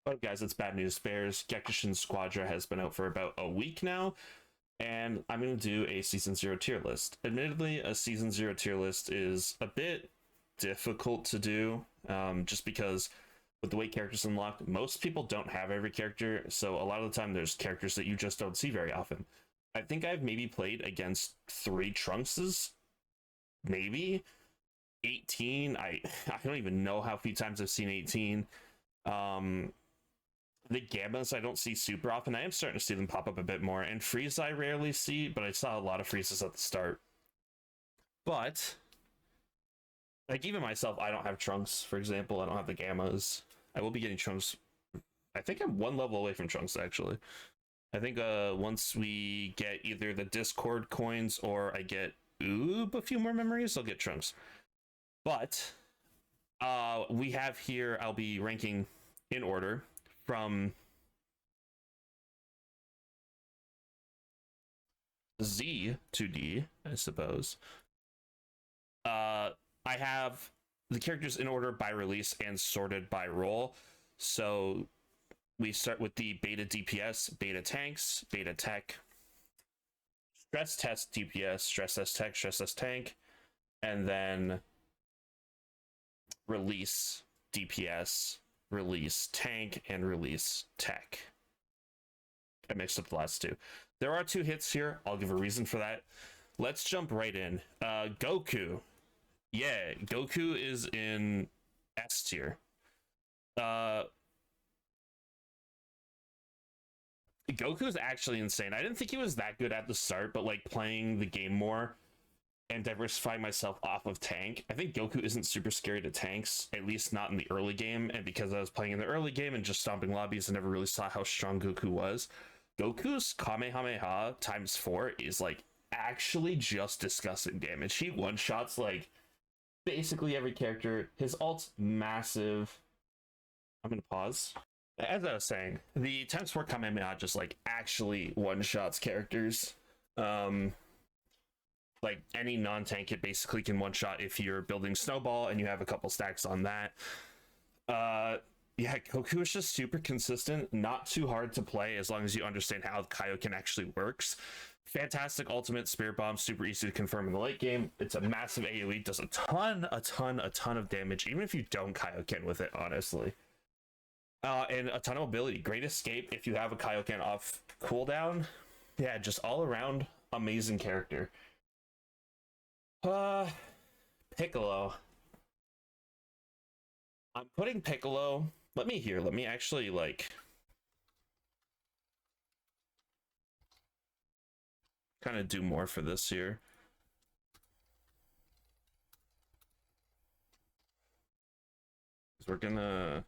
But guys, it's bad news bears. Gekishin Squadra has been out for about a week now, and I'm going to do a Season 0 tier list. Admittedly, a Season 0 tier list is a bit difficult to do, just because with the way characters unlocked, most people don't have every character, so a lot of the time there's characters that you just don't see very often. I think I've maybe played against 3 Trunkses, maybe 18. I don't even know how few times I've seen 18. The Gammas I don't see super often. I am starting to see them pop up a bit more, and Frieza I rarely see, but I saw a lot of Friezas at the start. But like even myself, I don't have Trunks, for example. I don't have the Gammas. I will be getting Trunks. I think I'm 1 level away from Trunks, actually. I think once we get either the Discord coins or I get Oob a few more memories, I'll get Trunks. But we have here, I'll be ranking in order from Z to D, I suppose. I have the characters in order by release and sorted by role. So we start with the beta DPS, beta tanks, beta tech, stress test DPS, stress test tech, stress test tank, and then release DPS, release tank, and release tech. I mixed up the last 2. There are 2 hits here. I'll give a reason for that. Let's jump right in. Goku. Yeah, Goku is in S tier. Goku is actually insane. I didn't think he was that good at the start, but like playing the game more and diversifying myself off of tank, I think Goku isn't super scary to tanks, at least not in the early game. And because I was playing in the early game and just stomping lobbies, I never really saw how strong Goku was. Goku's Kamehameha times 4 is like actually just disgusting damage. He one-shots like basically every character. His ult's massive. I'm gonna pause. As I was saying, the times 4 Kamehameha just like actually one-shots characters. Like any non-tank, it basically can one-shot if you're building Snowball and you have a couple stacks on that. Yeah, Goku is just super consistent, not too hard to play as long as you understand how the Kaioken actually works. Fantastic ultimate, Spirit Bomb, super easy to confirm in the late game. It's a massive AoE, does a ton of damage, even if you don't Kaioken with it, honestly. And a ton of mobility. Great escape if you have a Kaioken off cooldown. Yeah, just all around amazing character. Piccolo. I'm putting Piccolo. Let me actually like kind of do more for this here. We're gonna.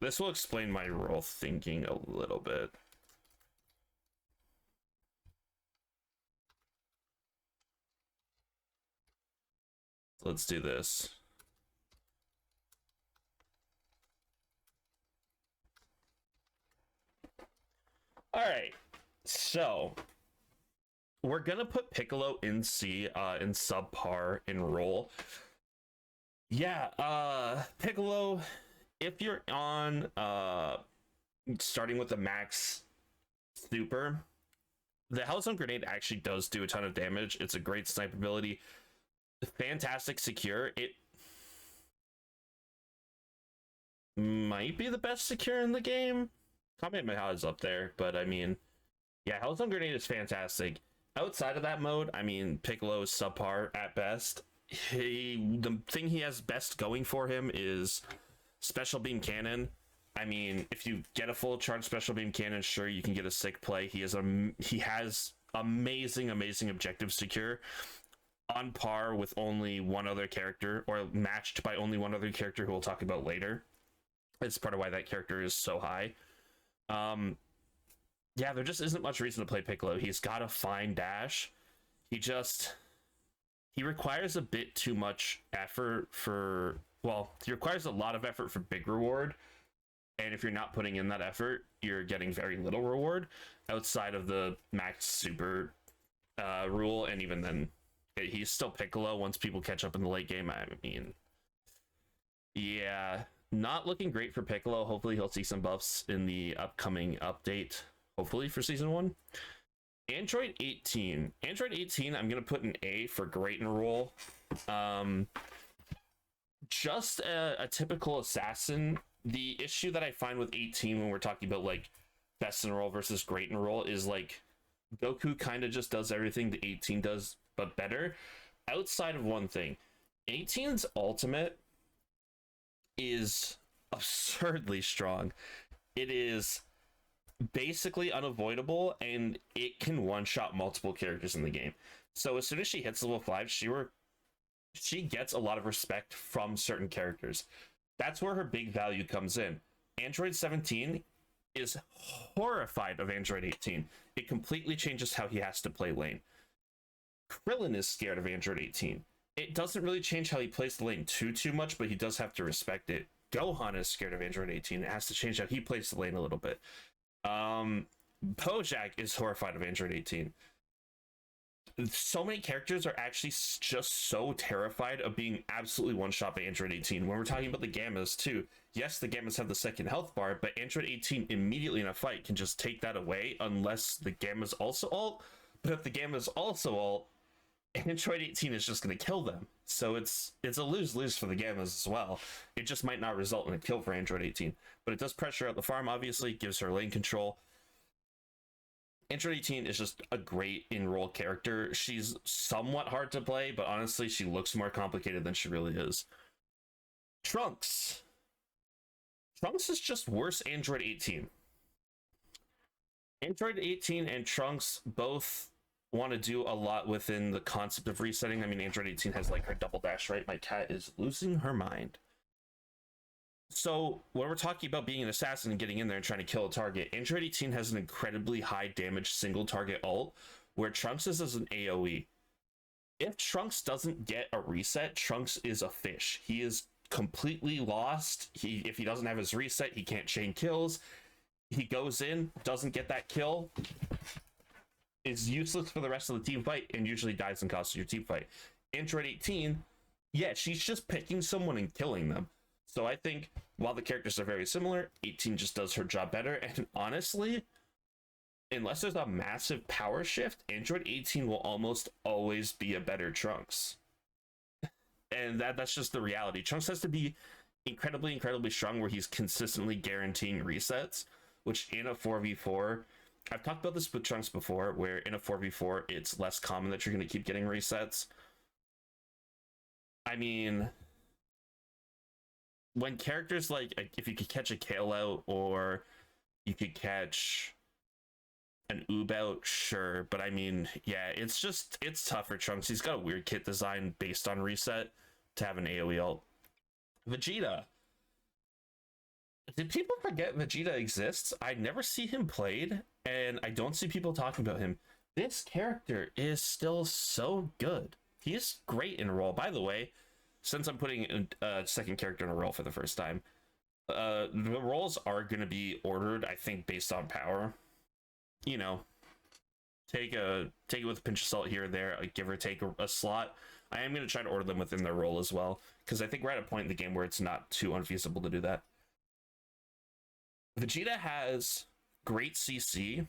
This will explain my role thinking a little bit. Let's do this. All right, so we're gonna put Piccolo in C, in subpar in role. Yeah, Piccolo, if you're on starting with the max super, the Hellzone Grenade actually does do a ton of damage. It's a great sniper ability. Fantastic secure. It might be the best secure in the game. Kamehameha is up there, but I mean, yeah, Hellzone Grenade is fantastic. Outside of that mode, I mean, Piccolo is subpar at best. The thing he has best going for him is Special Beam Cannon. I mean, if you get a full charge Special Beam Cannon, sure, you can get a sick play. He has amazing objective secure, on par with only one other character, or matched by only one other character who we'll talk about later. It's part of why that character is so high. Yeah, there just isn't much reason to play Piccolo. He's got a fine dash. He requires a bit too much effort for, well, he requires a lot of effort for big reward. And if you're not putting in that effort, you're getting very little reward outside of the max super rule. And even then, he's still Piccolo once people catch up in the late game. I mean, yeah, Not looking great for Piccolo. Hopefully he'll see some buffs in the upcoming update, hopefully for season 1. Android 18. Android 18, I'm going to put an A for great in role. Just a typical assassin. The issue that I find with 18 when we're talking about like best in role versus great in role is like Goku kind of just does everything the 18 does, but better. Outside of one thing, 18's ultimate is absurdly strong. It is basically unavoidable, and it can one-shot multiple characters in the game. So as soon as she hits level 5, she gets a lot of respect from certain characters. That's where her big value comes in. Android 17 is horrified of Android 18. It completely changes how he has to play lane. Krillin is scared of Android 18. It doesn't really change how he plays the lane too much, but he does have to respect it. Gohan is scared of Android 18. It has to change how he plays the lane a little bit. Bojack is horrified of Android 18. So many characters are actually just so terrified of being absolutely one-shot by Android 18. When we're talking about the Gammas too, yes, the Gammas have the second health bar, but Android 18 immediately in a fight can just take that away unless the Gammas also ult. But if the Gammas also ult, Android 18 is just going to kill them. So it's a lose-lose for the Gammas as well. It just might not result in a kill for Android 18. But it does pressure out the farm, obviously, gives her lane control. Android 18 is just a great in-role character. She's somewhat hard to play, but honestly, she looks more complicated than she really is. Trunks. Trunks is just worse Android 18. Android 18 and Trunks both want to do a lot within the concept of resetting. I mean, Android 18 has like her double dash, right? My cat is losing her mind. So when we're talking about being an assassin and getting in there and trying to kill a target, Android 18 has an incredibly high damage single target ult, where Trunks is an AoE. If Trunks doesn't get a reset, Trunks is a fish. He is completely lost. If he doesn't have his reset, he can't chain kills. He goes in, doesn't get that kill, is useless for the rest of the team fight, and usually dies and costs your team fight. Android 18, yeah, she's just picking someone and killing them. So I think while the characters are very similar, 18 just does her job better. And honestly, unless there's a massive power shift, Android 18 will almost always be a better Trunks. And that's just the reality. Trunks has to be incredibly strong where he's consistently guaranteeing resets, which in a 4v4, I've talked about this with Trunks before, where in a 4v4, it's less common that you're going to keep getting resets. I mean, when characters like, if you could catch a Kale out, or you could catch an Oob out, sure. But I mean, yeah, it's tough for Trunks. He's got a weird kit design based on reset to have an AoE ult. Vegeta. Did people forget Vegeta exists? I never see him played, and I don't see people talking about him. This character is still so good. He is great in role. By the way, since I'm putting a second character in a role for the first time, the roles are going to be ordered, I think, based on power. You know, take it with a pinch of salt here or there, give or take a slot. I am going to try to order them within their role as well, because I think we're at a point in the game where it's not too unfeasible to do that. Vegeta has great CC.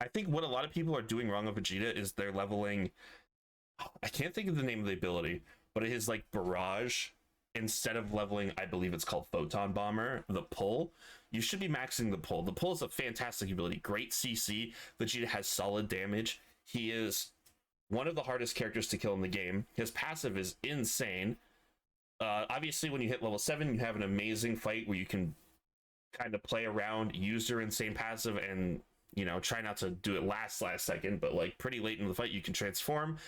I think what a lot of people are doing wrong with Vegeta is they're leveling, I can't think of the name of the ability, but it is like Barrage. Instead of leveling, I believe it's called Photon Bomber, the pull, you should be maxing the pull. The pull is a fantastic ability, great CC. Vegeta has solid damage. He is one of the hardest characters to kill in the game. His passive is insane. Obviously, when you hit level 7, you have an amazing fight where you can kind of play around, use your insane passive, and, you know, try not to do it last second, but like pretty late in the fight, you can transform.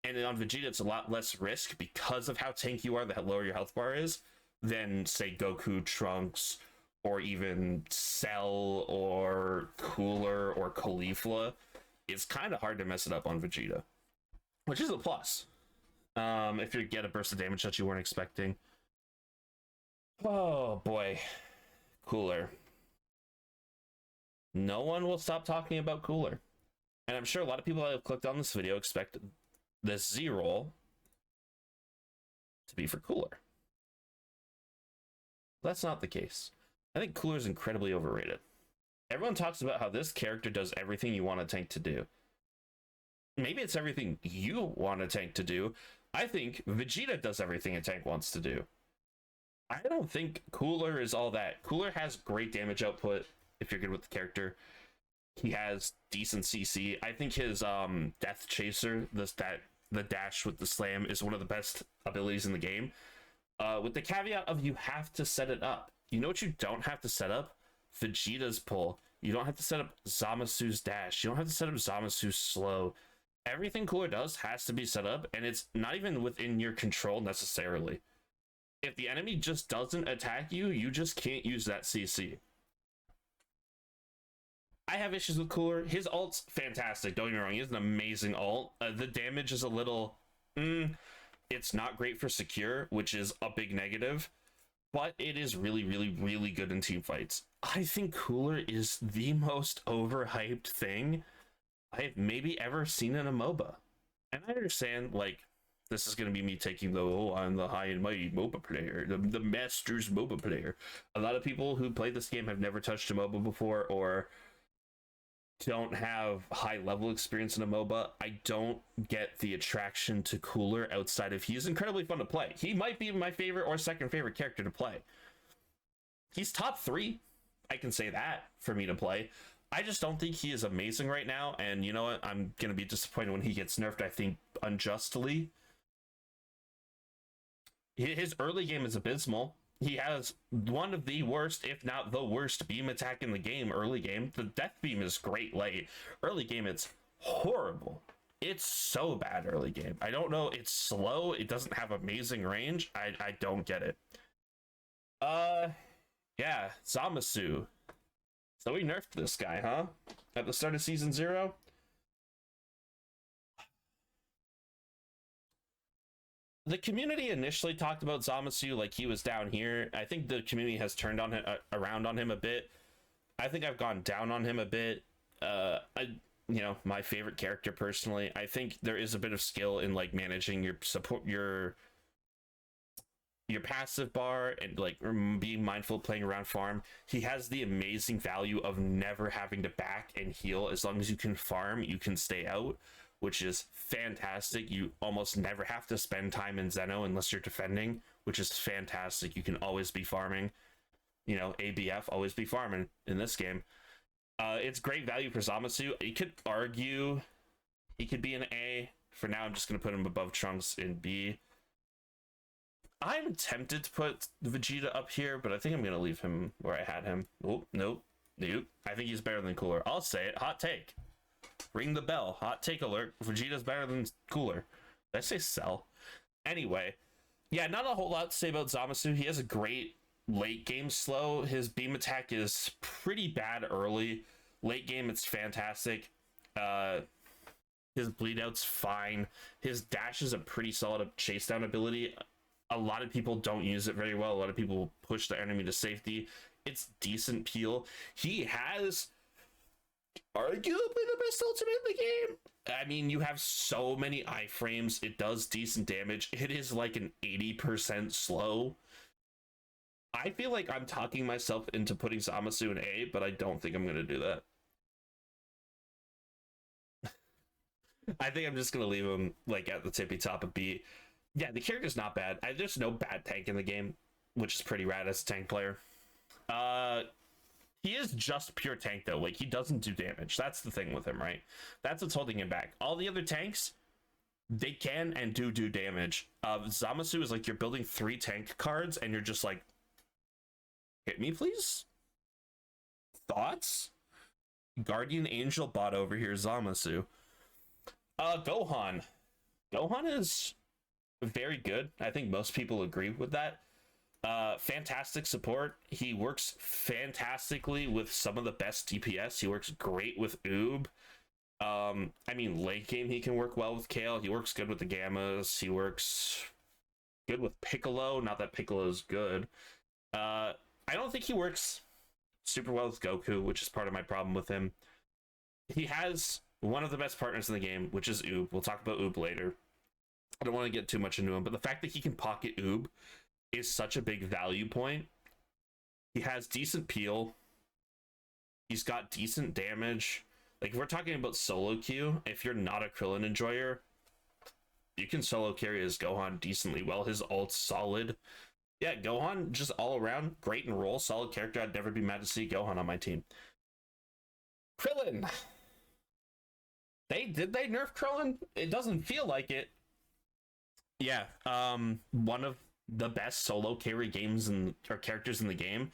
And on Vegeta, it's a lot less risk because of how tanky you are, the lower your health bar is, than, say, Goku, Trunks, or even Cell, or Cooler, or Caulifla. It's kind of hard to mess it up on Vegeta, which is a plus. If you get a burst of damage that you weren't expecting. Oh, boy. Cooler. No one will stop talking about Cooler. And I'm sure a lot of people that have clicked on this video expect this Z roll to be for Cooler. that's not the case. I think Cooler is incredibly overrated. Everyone talks about how this character does everything you want a tank to do. Maybe it's everything you want a tank to do. I think Vegeta does everything a tank wants to do. I don't think Cooler is all that. Cooler has great damage output if you're good with the character. He has decent CC. I think his Death Chaser, the dash with the slam, is one of the best abilities in the game. With the caveat of you have to set it up. You know what you don't have to set up? Vegeta's pull. You don't have to set up Zamasu's dash. You don't have to set up Zamasu's slow. Everything Cooler does has to be set up, and it's not even within your control necessarily. If the enemy just doesn't attack you, you just can't use that CC. I have issues with Cooler. His ult's fantastic, don't get me wrong. He has an amazing ult. The damage is a little... it's not great for secure, which is a big negative. But it is really, really, really good in team fights. I think Cooler is the most overhyped thing I've maybe ever seen in a MOBA. And I understand, like, this is going to be me taking the, I'm the high and mighty MOBA player, the master's MOBA player. A lot of people who play this game have never touched a MOBA before, or don't have high level experience in a MOBA. I don't get the attraction to Cooler outside of he's incredibly fun to play. He might be my favorite or second favorite character to play. He's top 3. I can say that for me to play. I just don't think he is amazing right now, and you know what? I'm going to be disappointed when he gets nerfed, I think, unjustly. His early game is abysmal. He has one of the worst, if not the worst, beam attack in the game early game. The death beam is great late. Early game, it's horrible. It's so bad early game. I don't know. It's slow. It doesn't have amazing range. I don't get it. Yeah, Zamasu. So we nerfed this guy, huh? At the start of Season 0? The community initially talked about Zamasu like he was down here. I think the community has turned on him, around on him a bit. I think I've gone down on him a bit. You know, my favorite character personally. I think there is a bit of skill in like managing your support, your passive bar, and like being mindful of playing around farm. He has the amazing value of never having to back and heal. As long as you can farm, you can stay out, which is fantastic. You almost never have to spend time in Zeno unless you're defending, which is fantastic. You can always be farming. You know, ABF, always be farming in this game. It's great value for Zamasu. You could argue he could be an A. For now, I'm just going to put him above Trunks in B. I'm tempted to put Vegeta up here, but I think I'm going to leave him where I had him. Oh, nope. I think he's better than Cooler. I'll say it. Hot take. Ring the bell. Hot take alert. Vegeta's better than Cooler. Did I say sell? Anyway, yeah, not a whole lot to say about Zamasu. He has a great late game slow. His beam attack is pretty bad early. Late game, it's fantastic. His bleed out's fine. His dash is a pretty solid chase down ability. A lot of people don't use it very well. A lot of people push the enemy to safety. It's decent peel. He has arguably the best ultimate in the game. I mean, you have so many iframes. It does decent damage. It is like an 80% slow. I feel like I'm talking myself into putting Zamasu in A, but I don't think I'm going to do that. I think I'm just going to leave him like at the tippy top of B. Yeah, the character's not bad. There's no bad tank in the game, which is pretty rad as a tank player. He is just pure tank though. Like, he doesn't do damage. That's the thing with him, right? That's what's holding him back. All the other tanks, they can and do damage. Zamasu is like you're building 3 tank cards and you're just like, hit me, please? Thoughts? Guardian Angel bot over here, Zamasu. Gohan. Gohan is very good. I think most people agree with that. Fantastic support. He works fantastically with some of the best DPS. He works great with Oob. I mean, late game he can work well with Kale. He works good with the Gammas. He works good with Piccolo. Not that Piccolo's good. I don't think he works super well with Goku, which is part of my problem with him. He has one of the best partners in the game, which is Oob. We'll talk about Oob later. I don't want to get too much into him, but the fact that he can pocket Oob is such a big value point. He has decent peel. He's got decent damage. Like, if we're talking about solo queue, if you're not a Krillin enjoyer, you can solo carry as Gohan decently well. His ult's solid. Yeah, Gohan, just all around, great in role, solid character. I'd never be mad to see Gohan on my team. Krillin. Did they nerf Krillin? It doesn't feel like it. Yeah, one of the best solo carry games or characters in the game.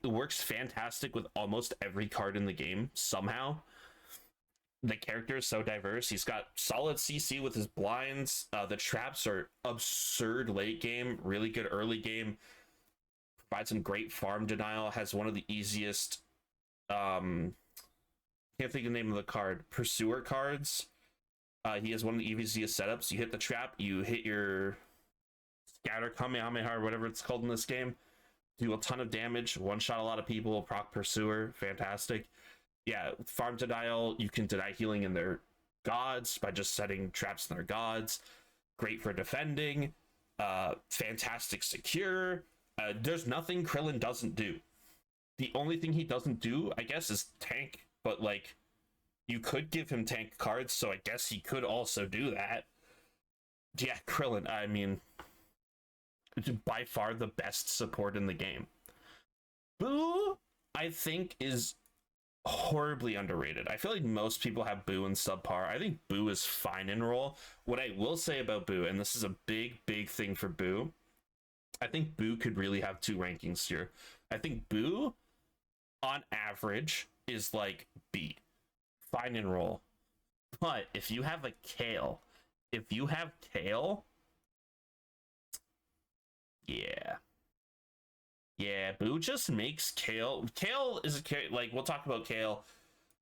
It works fantastic with almost every card in the game somehow. The character is so diverse. He's got solid CC with his blinds. The traps are absurd late game, really good early game. Provides some great farm denial. Has one of the easiest, can't think of the name of the card, Pursuer cards. He has one of the easiest setups. You hit the trap, you hit your scatter Kamehameha or whatever it's called in this game. Do a ton of damage, one shot a lot of people, proc Pursuer, fantastic. Yeah, farm denial, you can deny healing in their gods by just setting traps in their gods. Great for defending. Fantastic secure. There's nothing Krillin doesn't do. The only thing he doesn't do, I guess, is tank, but like, you could give him tank cards, so I guess he could also do that. Yeah, Krillin, I mean, by far the best support in the game. Boo, I think, is horribly underrated. I feel like most people have Boo in subpar. I think Boo is fine in role. What I will say about Boo, and this is a big thing for Boo, I think Boo could really have two rankings here. I think Boo, on average, is like B. Fine in role. But if you have a Kale, yeah, Boo just makes Kale is a, like, we'll talk about Kale.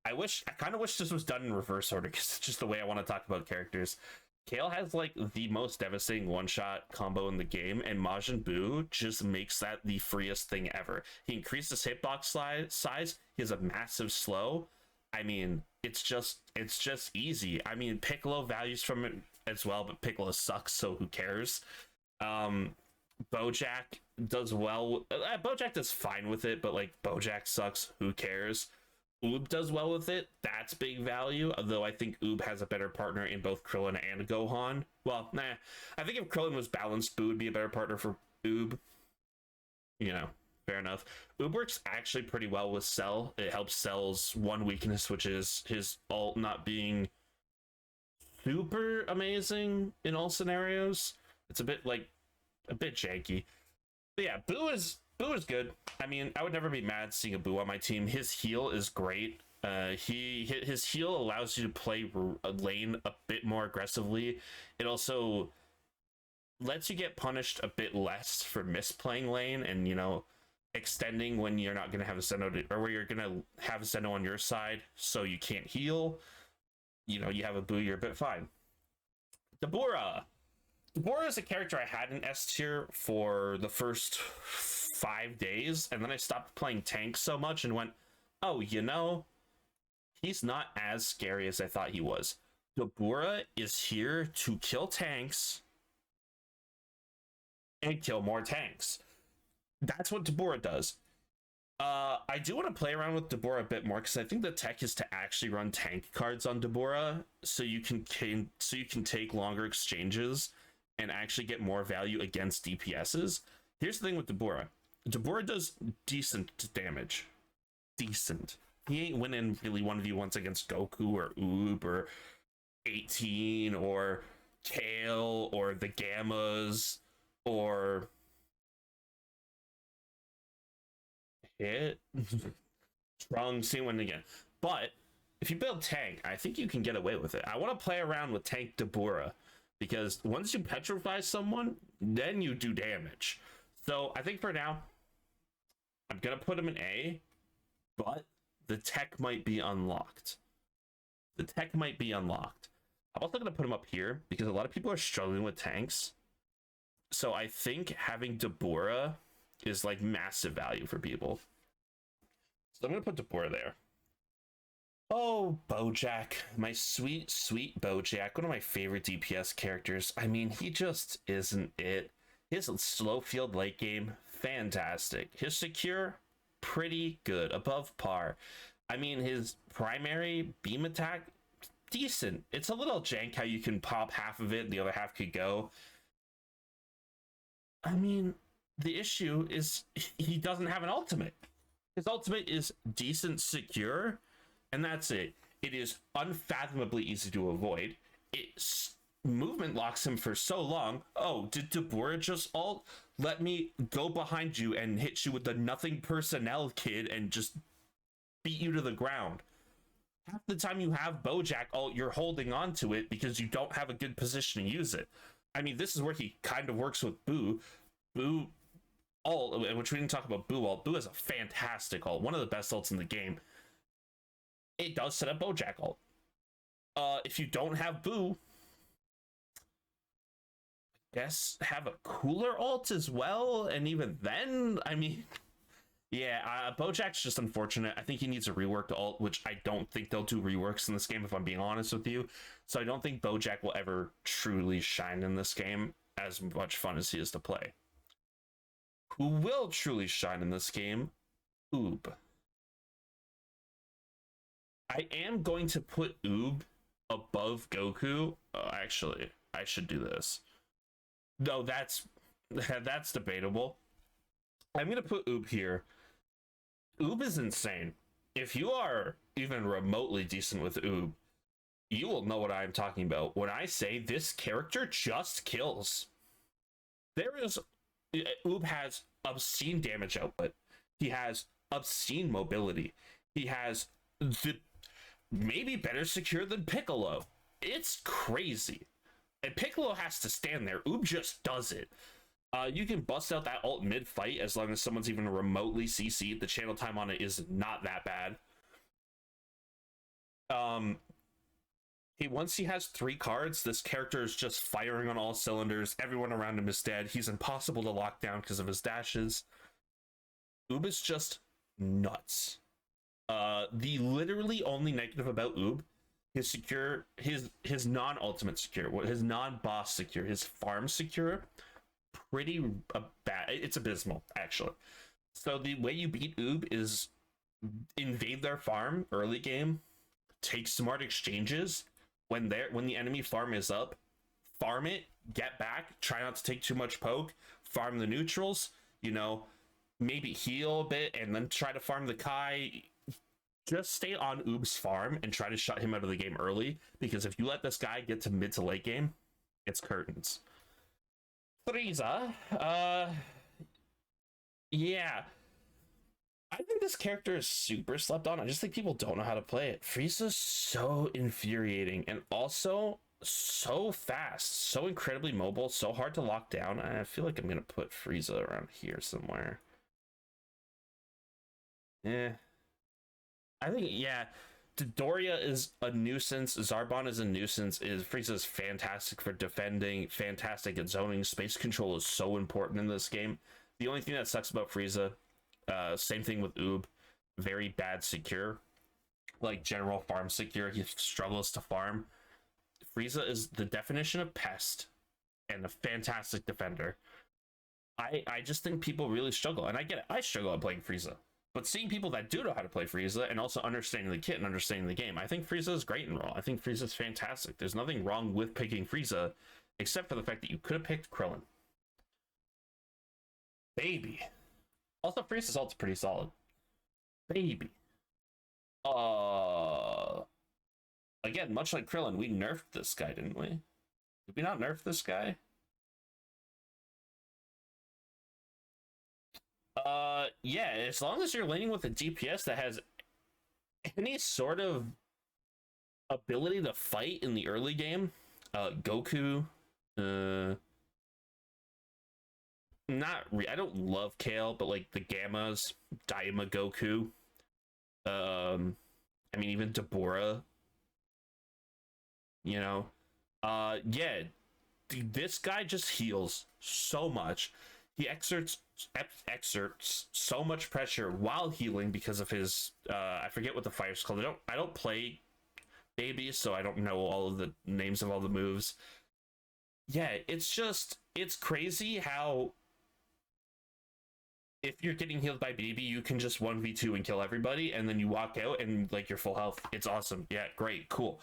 I kind of wish this was done in reverse order, because it's just the way I want to talk about characters. Kale has like the most devastating one-shot combo in the game, and Majin Buu just makes that the freest thing ever. He increases hitbox size. He has a massive slow. I mean, it's just easy. I mean, Piccolo values from it as well, but Piccolo sucks, so who cares? Bojack does well. Bojack does fine with it, but like, Bojack sucks, who cares? Oob does well with it. That's big value, although I think Oob has a better partner in both Krillin and Gohan. Well, I think if Krillin was balanced, Boo would be a better partner for Oob. You know, fair enough. Oob works actually pretty well with Cell. It helps Cell's one weakness, which is his ult not being super amazing in all scenarios. It's a bit janky. But yeah, Boo is good. I mean, I would never be mad seeing a Boo on my team. His heal is great. His heal allows you to play a lane a bit more aggressively. It also lets you get punished a bit less for misplaying lane and, you know, extending when you're not going to have a Zeno or where you're going to have a Zeno on your side, so you can't heal. You know, you have a Boo, you're a bit fine. Dabura is a character I had in S tier for the first 5 days, and then I stopped playing tank so much and went, oh, you know, he's not as scary as I thought he was. Dabura is here to kill tanks and kill more tanks. That's what Dabura does. I do want to play around with Dabura a bit more, because I think the tech is to actually run tank cards on Dabura, so you can take longer exchanges and actually get more value against DPSs. Here's the thing with Dabura. Dabura does decent damage. Decent. He ain't winning really 1v1s against Goku or Oob or 18 or Kale or the Gammas or Hit. Trunks, he win again. But if you build tank, I think you can get away with it. I want to play around with tank Dabura, because once you petrify someone, then you do damage. So I think for now, I'm going to put him in A, but the tech might be unlocked. I'm also going to put him up here, because a lot of people are struggling with tanks. So I think having Dabura is like massive value for people. So I'm going to put Dabura there. Oh, Bojack, my sweet Bojack, one of my favorite DPS characters. I mean, he just isn't it. His slow field late game, fantastic. His secure, pretty good, above par. I mean, his primary beam attack, decent. It's a little jank how you can pop half of it and the other half could go. I mean, the issue is he doesn't have an ultimate. His ultimate is decent secure, and that's it. It is unfathomably easy to avoid. It's movement locks him for so long. Oh, did Dabura just ult? Let me go behind you and hit you with the nothing personnel kid and just beat you to the ground. Half the time you have Bojack ult, you're holding on to it because you don't have a good position to use it. I mean, this is where he kind of works with Boo. Boo ult, which we didn't talk about Boo ult. Boo is a fantastic ult, one of the best ults in the game. It does set up Bojack ult. If you don't have Boo, I guess have a cooler ult as well, and even then, I mean, yeah, Bojack's just unfortunate. I think he needs a reworked ult, which I don't think they'll do reworks in this game, if I'm being honest with you. So I don't think Bojack will ever truly shine in this game, as much fun as he is to play. Who will truly shine in this game? Oob. I am going to put Oob above Goku. Actually, I should do this. No, that's debatable. I'm going to put Oob here. Oob is insane. If you are even remotely decent with Oob, you will know what I'm talking about when I say this character just kills. Oob has obscene damage output. He has obscene mobility. He has maybe better secure than Piccolo. It's crazy. And Piccolo has to stand there. Oob just does it. You can bust out that ult mid-fight as long as someone's even remotely CC'd. The channel time on it is not that bad. Once he has 3 cards, this character is just firing on all cylinders. Everyone around him is dead. He's impossible to lock down because of his dashes. Oob is just nuts. The literally only negative about Oob, his secure, his non-ultimate secure, his non-boss secure, his farm secure, pretty bad. It's abysmal, actually. So the way you beat Oob is invade their farm early game, take smart exchanges. When the enemy farm is up, farm it, get back, try not to take too much poke, farm the neutrals, you know, maybe heal a bit, and then try to farm the Kai. Just stay on Oob's farm and try to shut him out of the game early, because if you let this guy get to mid to late game, it's curtains. Frieza, yeah. I think this character is super slept on. I just think people don't know how to play it. Frieza's so infuriating and also so fast, so incredibly mobile, so hard to lock down. I feel like I'm going to put Frieza around here somewhere. I think, yeah, Dodoria is a nuisance. Zarbon is a nuisance. Frieza's fantastic for defending, fantastic at zoning. Space control is so important in this game. The only thing that sucks about Frieza, same thing with Oob, very bad secure, like general farm secure. He struggles to farm. Frieza is the definition of pest and a fantastic defender. I just think people really struggle, and I get it. I struggle at playing Frieza, but seeing people that do know how to play Frieza and also understanding the kit and understanding the game, I think Frieza is great in Raw. I think Frieza is fantastic. There's nothing wrong with picking Frieza, except for the fact that you could have picked Krillin. Baby. Also, Frieza's ult's pretty solid. Baby. Again, much like Krillin, we nerfed this guy, didn't we? Did we not nerf this guy? Yeah, as long as you're laning with a DPS that has any sort of ability to fight in the early game, Goku, I don't love Kale, but like the Gammas, Diama Goku, I mean even Dabura, you know, yeah, this guy just heals so much. He exerts so much pressure while healing because of his I forget what the fire's called. I don't play Baby, so I don't know all of the names of all the moves. yeah, it's crazy how if you're getting healed by Baby, you can just 1v2 and kill everybody, and then you walk out and like you're full health. It's awesome. Yeah, great, cool.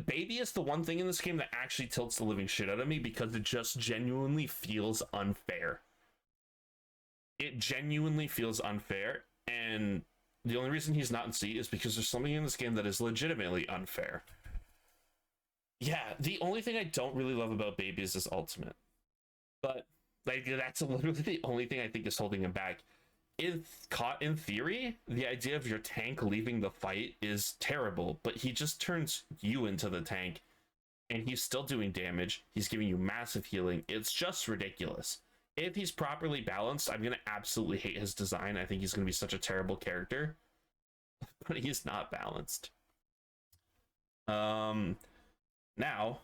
Baby is the one thing in this game that actually tilts the living shit out of me because it just genuinely feels unfair. It genuinely feels unfair, and the only reason he's not in C is because there's something in this game that is legitimately unfair. Yeah, the only thing I don't really love about Baby is his ultimate. But like that's literally the only thing I think is holding him back. In theory, the idea of your tank leaving the fight is terrible, but he just turns you into the tank and he's still doing damage. He's giving you massive healing. It's just ridiculous. If he's properly balanced, I'm going to absolutely hate his design. I think he's going to be such a terrible character, but he's not balanced. Now,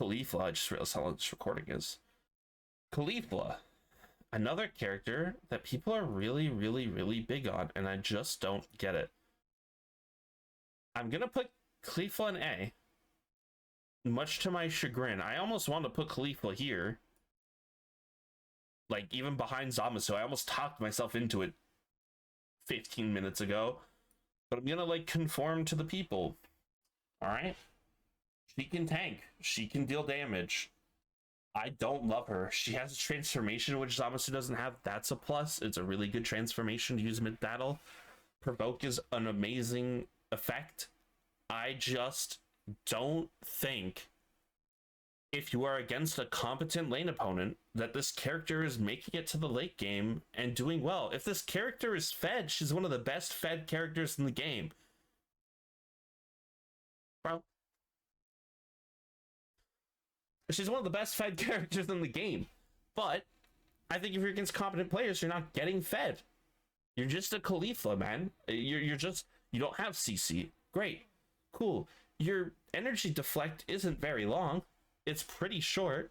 Caulifla, I just realized how long this recording is. Caulifla, another character that people are really, really, really big on, and I just don't get it. I'm going to put Caulifla in A, much to my chagrin. I almost want to put Caulifla here, like even behind Zamasu. I almost talked myself into it 15 minutes ago, but I'm going to like conform to the people. All right. She can tank. She can deal damage. I don't love her. She has a transformation which Zamasu doesn't have. That's a plus. It's a really good transformation to use mid-battle. Provoke is an amazing effect. I just don't think if you are against a competent lane opponent that this character is making it to the late game and doing well. If this character is fed, she's one of the best fed characters in the game. Bro. She's one of the best fed characters in the game. But I think if you're against competent players, you're not getting fed. You're just a Caulifla, man. You don't have CC. Great. Cool. Your energy deflect isn't very long. It's pretty short.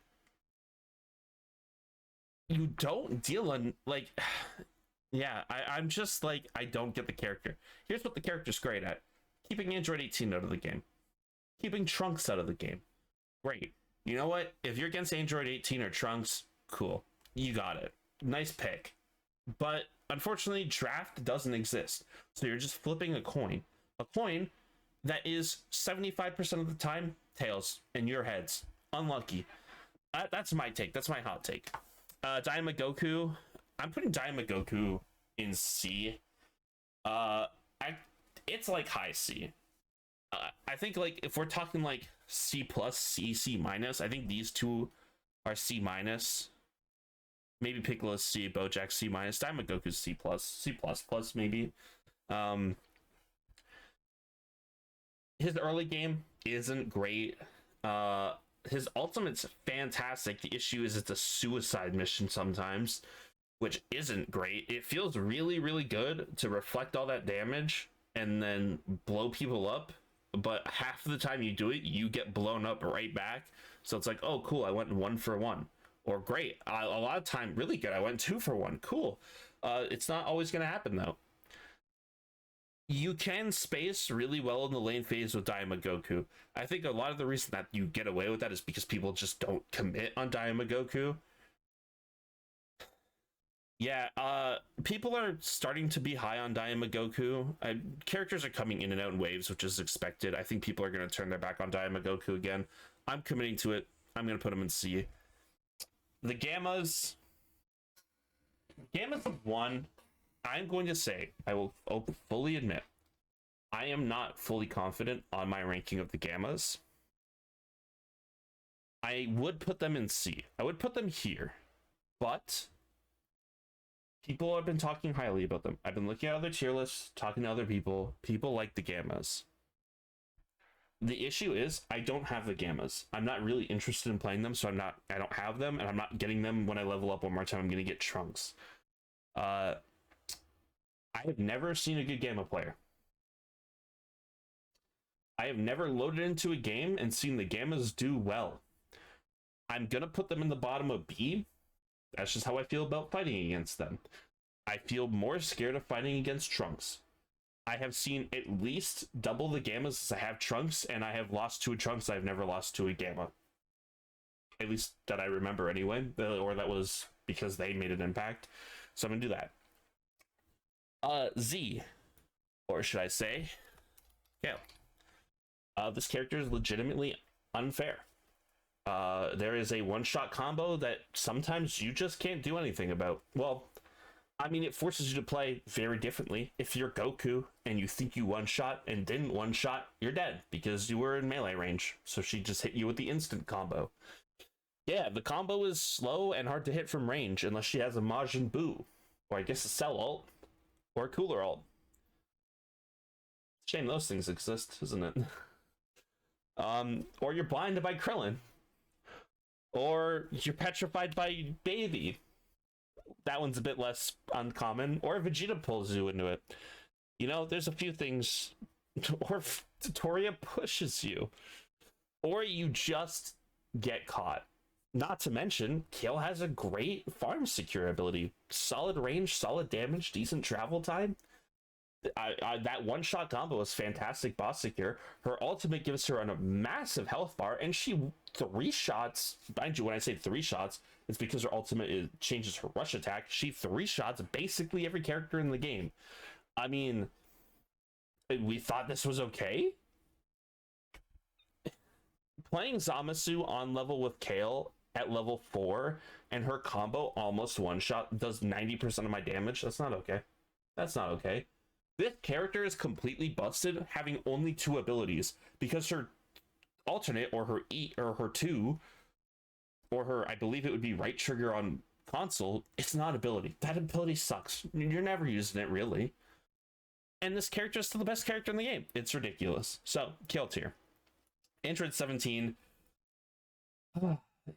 You don't deal in, like, yeah, I'm just like, I don't get the character. Here's what the character's great at. Keeping Android 18 out of the game. Keeping Trunks out of the game. Great. You know what? If you're against Android 18 or Trunks, cool. You got it. Nice pick. But unfortunately, draft doesn't exist. So you're just flipping a coin. A coin that is 75% of the time tails in your heads. Unlucky. That's my take. That's my hot take. Diama Goku. I'm putting Diama Goku in C. It's like high C. I think like if we're talking like C plus, C minus, I think these two are C minus. Maybe Piccolo's C, Bojack C minus, Diama Goku's C plus, C plus plus maybe. His early game isn't great. His ultimate's fantastic. The issue is it's a suicide mission sometimes, which isn't great. It feels really, really good to reflect all that damage and then blow people up. But half of the time you do it, you get blown up right back. So it's like, oh, cool, I went 1 for 1. Or great, a lot of time, really good, I went 2 for 1. Cool. It's not always going to happen, though. You can space really well in the lane phase with Diama Goku. I think a lot of the reason that you get away with that is because people just don't commit on Diama Goku. Yeah, people are starting to be high on Diama Goku. Characters are coming in and out in waves, which is expected. I think people are going to turn their back on Diama Goku again. I'm committing to it. I'm going to put them in C. The Gammas. Gammas 1. I'm going to say, I will fully admit, I am not fully confident on my ranking of the Gammas. I would put them in C. I would put them here. But people have been talking highly about them. I've been looking at other tier lists, talking to other people. People like the Gammas. The issue is I don't have the Gammas. I'm not really interested in playing them, so I don't have them, and I'm not getting them when I level up one more time. I'm going to get Trunks. I have never seen a good Gamma player. I have never loaded into a game and seen the Gammas do well. I'm going to put them in the bottom of B. That's just how I feel about fighting against them. I feel more scared of fighting against Trunks. I have seen at least double the Gammas as I have Trunks, and I have lost to a Trunks. I've never lost to a Gamma. at least that I remember anyway, or that was because they made an impact. So I'm gonna do that. Z, or should I say, Kale. This character is legitimately unfair. There is a one-shot combo that sometimes you just can't do anything about. Well, I mean, it forces you to play very differently. If you're Goku and you think you one-shot and didn't one-shot, you're dead because you were in melee range. So she just hit you with the instant combo. Yeah, the combo is slow and hard to hit from range unless she has a Majin Buu, or I guess a Cell ult, or a Cooler ult. Shame those things exist, isn't it? Or you're blinded by Krillin. Or you're petrified by Baby. That one's a bit less uncommon. Or Vegeta pulls you into it. You know, there's a few things. Or Toria pushes you. Or you just get caught. Not to mention, Kale has a great farm secure ability. Solid range, solid damage, decent travel time. That one-shot combo is fantastic boss secure. Her ultimate gives her a massive health bar, and she 3 shots. Mind you, when I say 3 shots, it's because her ultimate changes her rush attack. She 3 shots basically every character in the game. I mean, we thought this was okay. Playing Zamasu on level with Kale at level 4 and her combo almost one-shot does 90% of my damage. That's not okay. That's not okay. This character is completely busted, having only 2 abilities, because her alternate, or her E, or her 2, or her, I believe it would be right trigger on console, it's not ability. That ability sucks. You're never using it, really. And this character is still the best character in the game. It's ridiculous. So, Kale tier. Android 17.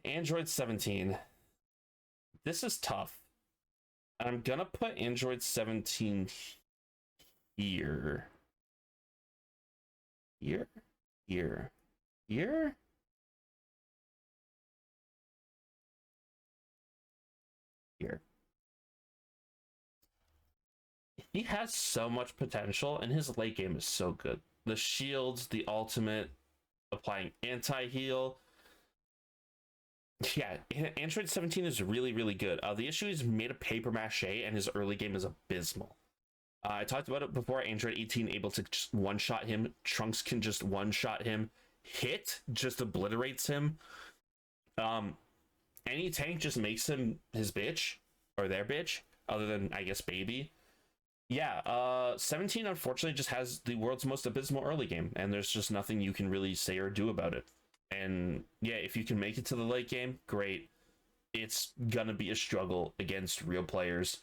Android 17. This is tough. I'm gonna put Android 17 here. Here? Here. Here? Here. He has so much potential, and his late game is so good. The shields, the ultimate, applying anti-heal. Yeah, Android 17 is really, really good. The issue is made of paper mache, and his early game is abysmal. I talked about it before. Android 18 able to just one-shot him. Trunks can just one-shot him. Hit just obliterates him. Any tank just makes him his bitch, or their bitch, other than, I guess, Baby. Yeah, 17 unfortunately just has the world's most abysmal early game, and there's just nothing you can really say or do about it. And yeah, if you can make it to the late game, great. It's gonna be a struggle against real players.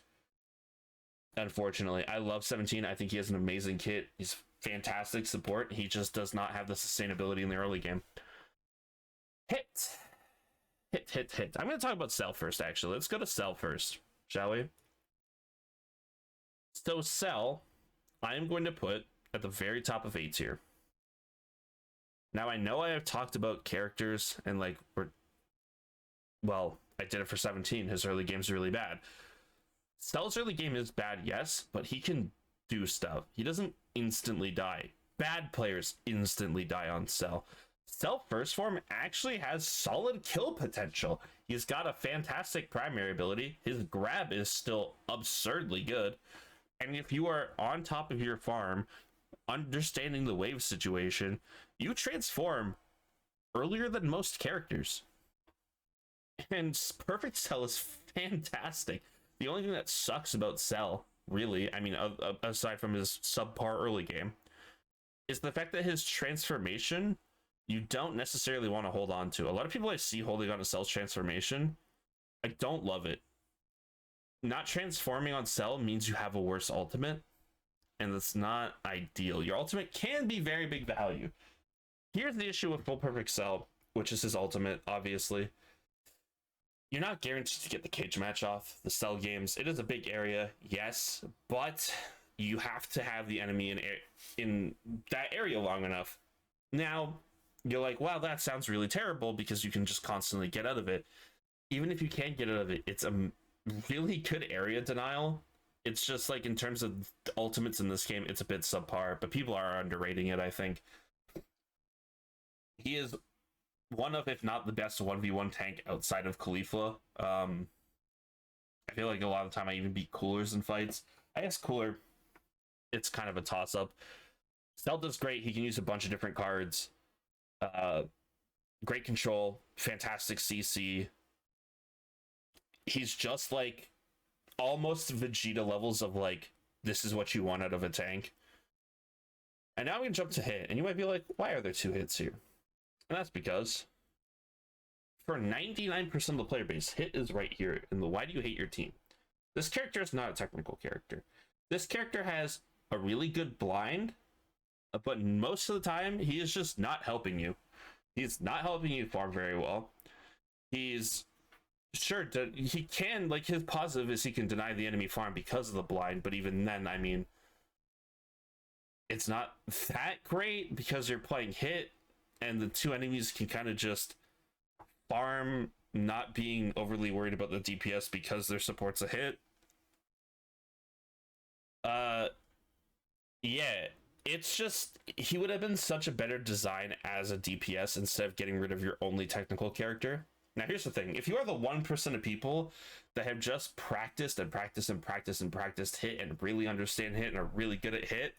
Unfortunately, I love 17. I think he has an amazing kit. He's fantastic support. He just does not have the sustainability in the early game. Hit. I'm going to talk about Cell first, actually. Let's go to Cell first, shall we? So Cell, I am going to put at the very top of A tier. Now, I know I have talked about characters and like, well, I did it for 17. His early game's really bad. Cell's early game is bad, yes, but he can do stuff. He doesn't instantly die. Bad players instantly die on Cell. Cell first form actually has solid kill potential. He's got a fantastic primary ability. His grab is still absurdly good. And if you are on top of your farm, understanding the wave situation, you transform earlier than most characters. And Perfect Cell is fantastic. The only thing that sucks about Cell, really, I mean, aside from his subpar early game, is the fact that his transformation, you don't necessarily want to hold on to. A lot of people I see holding on to Cell's transformation, I don't love it. Not transforming on Cell means you have a worse ultimate, and that's not ideal. Your ultimate can be very big value. Here's the issue with Full Perfect Cell, which is his ultimate, obviously. You're not guaranteed to get the cage match off the Cell games. It is a big area, yes, but you have to have the enemy in that area long enough. Now, you're like, wow, that sounds really terrible because you can just constantly get out of it. Even if you can't get out of it, it's a really good area denial. It's just like in terms of the ultimates in this game, it's a bit subpar, but people are underrating it, I think. He is one of, if not the best 1v1 tank outside of Caulifla. I feel like a lot of the time I even beat Coolers in fights. I guess Cooler, it's kind of a toss-up. Zelda's great. He can use a bunch of different cards. Great control, fantastic CC. He's just like almost Vegeta levels of like, this is what you want out of a tank. And now we can jump to hit, and you might be like, why are there 2 hits here? And that's because for 99% of the player base, hit is right here in the why do you hate your team? This character is not a technical character. This character has a really good blind, but most of the time, he is just not helping you. He's not helping you farm very well. He's sure he can, like, his positive is he can deny the enemy farm because of the blind, but even then, I mean, it's not that great because you're playing hit and the 2 enemies can kind of just farm, not being overly worried about the DPS because their support's a hit. Yeah, it's just, he would have been such a better design as a DPS instead of getting rid of your only technical character. Now, here's the thing. If you are the 1% of people that have just practiced and practiced and practiced and practiced hit and really understand hit and are really good at hit,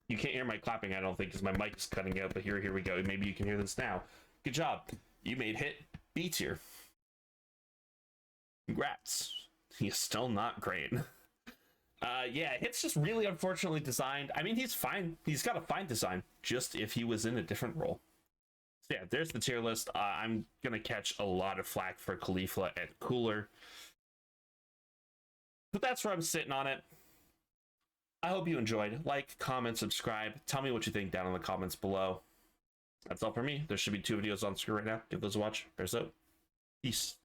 you can't hear my clapping, I don't think, because my mic is cutting out, but here we go. Maybe you can hear this now. Good job. You made hit B tier. Congrats. He's still not great. Yeah, hit's just really unfortunately designed. I mean, he's fine. He's got a fine design, just if he was in a different role. So yeah, there's the tier list. I'm gonna catch a lot of flack for Caulifla and Cooler, but that's where I'm sitting on it. I hope you enjoyed. Like, comment, subscribe. Tell me what you think down in the comments below. That's all for me. There should be 2 videos on screen right now. Give those a watch. Peace out. Peace.